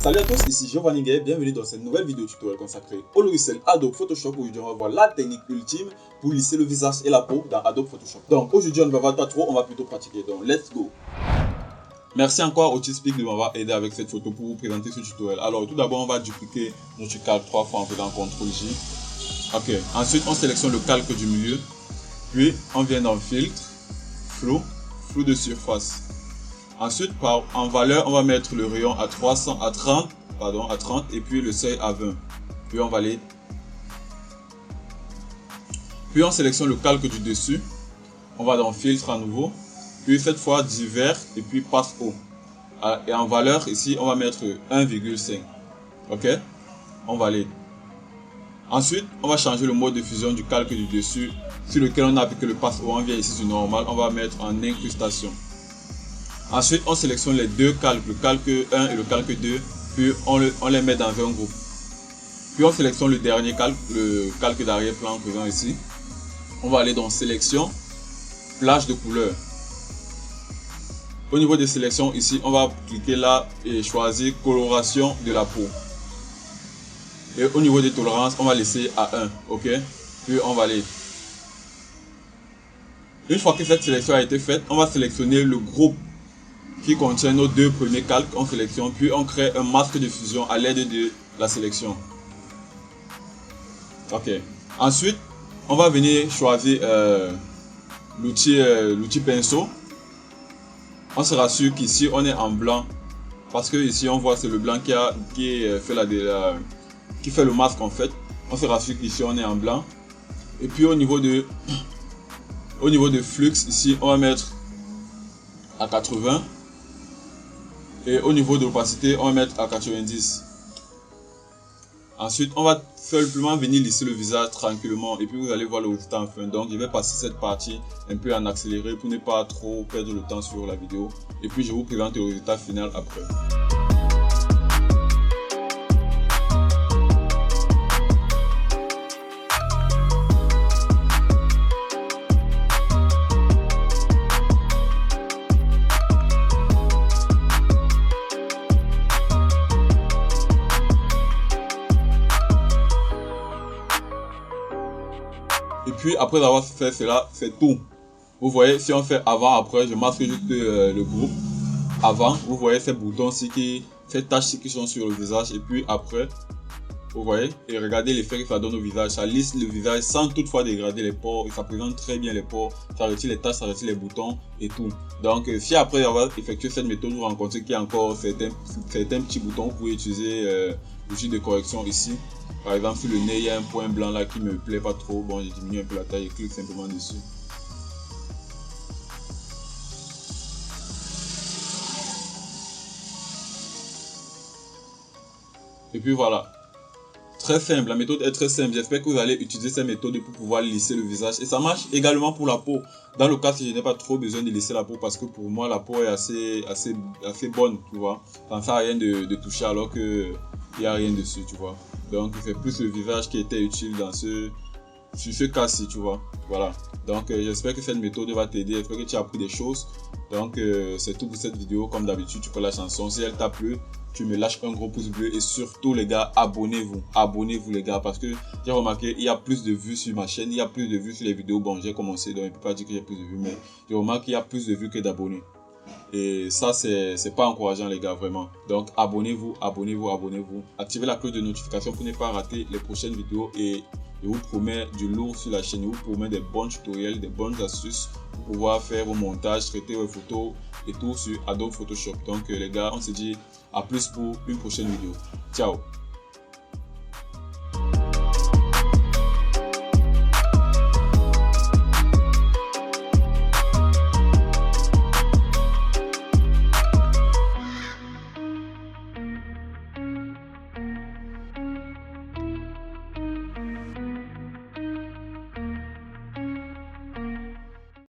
Salut à tous, ici Giovanni Gay, bienvenue dans cette nouvelle vidéo tutoriel consacrée au logiciel Adobe Photoshop. Aujourd'hui on va voir la technique ultime pour lisser le visage et la peau dans Adobe Photoshop. Donc aujourd'hui on ne va pas trop, on va plutôt pratiquer, donc let's go. Merci encore au TeamSpeak de m'avoir aidé avec cette photo pour vous présenter ce tutoriel. Alors tout d'abord on va dupliquer notre calque 3 fois en faisant CTRL-J. Ok, ensuite on sélectionne le calque du milieu, puis on vient dans filtre, flou de surface. Ensuite, en valeur, on va mettre le rayon à 30 et puis le seuil à 20. Puis on valide. Puis on sélectionne le calque du dessus. On va dans filtre à nouveau. Puis cette fois divers et puis passe haut. Et en valeur ici, on va mettre 1,5. Ok? On valide. Ensuite, on va changer le mode de fusion du calque du dessus sur lequel on a appliqué le passe haut. On vient ici sur normal. On va mettre en incrustation. Ensuite, on sélectionne les deux calques, le calque 1 et le calque 2, puis on les met dans un groupe. Puis on sélectionne le dernier calque, le calque d'arrière-plan présent ici. On va aller dans sélection, plage de couleur. Au niveau des sélections ici, on va cliquer là et choisir coloration de la peau. Et au niveau des tolérances, on va laisser à 1, ok? Puis on valide. Une fois que cette sélection a été faite, on va sélectionner le groupe qui contient nos deux premiers calques en sélection, puis on crée un masque de fusion à l'aide de la sélection. Ok. Ensuite, on va venir choisir l'outil pinceau. On se rassure qu'ici on est en blanc, parce que ici on voit c'est le blanc qui fait le masque en fait. On se rassure qu'ici on est en blanc. Et puis au niveau de flux ici on va mettre à 80. Et au niveau de l'opacité, on va mettre à 90. Ensuite, on va simplement venir lisser le visage tranquillement. Et puis, vous allez voir le résultat en fin. Donc, je vais passer cette partie un peu en accéléré pour ne pas trop perdre le temps sur la vidéo. Et puis, je vous présente le résultat final après. Et puis après avoir fait cela, c'est tout. Vous voyez, si on fait avant, après, je masque juste le groupe. Avant, vous voyez ces boutons-ci, ces taches qui sont sur le visage. Et puis après, vous voyez, et regardez l'effet que ça donne au visage. Ça lisse le visage sans toutefois dégrader les pores. Et ça présente très bien les pores. Ça retire les taches, ça retire les boutons et tout. Donc, si après avoir effectué cette méthode, vous rencontrez qu'il y a encore certains petits boutons, vous pouvez utiliser l'outil de correction ici. Par exemple, sur le nez, il y a un point blanc là qui me plaît pas trop. Bon, j'ai diminué un peu la taille et clique simplement dessus. Et puis voilà. Très simple, la méthode est très simple. J'espère que vous allez utiliser cette méthode pour pouvoir lisser le visage. Et ça marche également pour la peau. Dans le cas si je n'ai pas trop besoin de lisser la peau, parce que pour moi la peau est assez bonne, tu vois. Ça ne sert à rien de toucher alors que il n'y a rien dessus, tu vois. Donc c'est plus le visage qui était utile sur ce cas-ci, tu vois. Voilà. Donc j'espère que cette méthode va t'aider. J'espère que tu as appris des choses. Donc c'est tout pour cette vidéo. Comme d'habitude, tu peux la chanson. Si elle t'a plu, tu me lâches un gros pouce bleu. Et surtout les gars, abonnez-vous. Abonnez-vous les gars. Parce que j'ai remarqué, il y a plus de vues sur ma chaîne. Il y a plus de vues sur les vidéos. Bon, j'ai commencé, donc je ne peux pas dire que j'ai plus de vues. Mais je remarque qu'il y a plus de vues que d'abonnés. Et ça, c'est pas encourageant les gars, vraiment. Donc abonnez-vous, abonnez-vous, abonnez-vous. Activez la cloche de notification pour ne pas rater les prochaines vidéos. Et je vous promets du lourd sur la chaîne. Je vous promets des bons tutoriels, des bonnes astuces pour pouvoir faire vos montages, traiter vos photos et tout sur Adobe Photoshop. Donc les gars, on se dit à plus pour une prochaine vidéo. Ciao.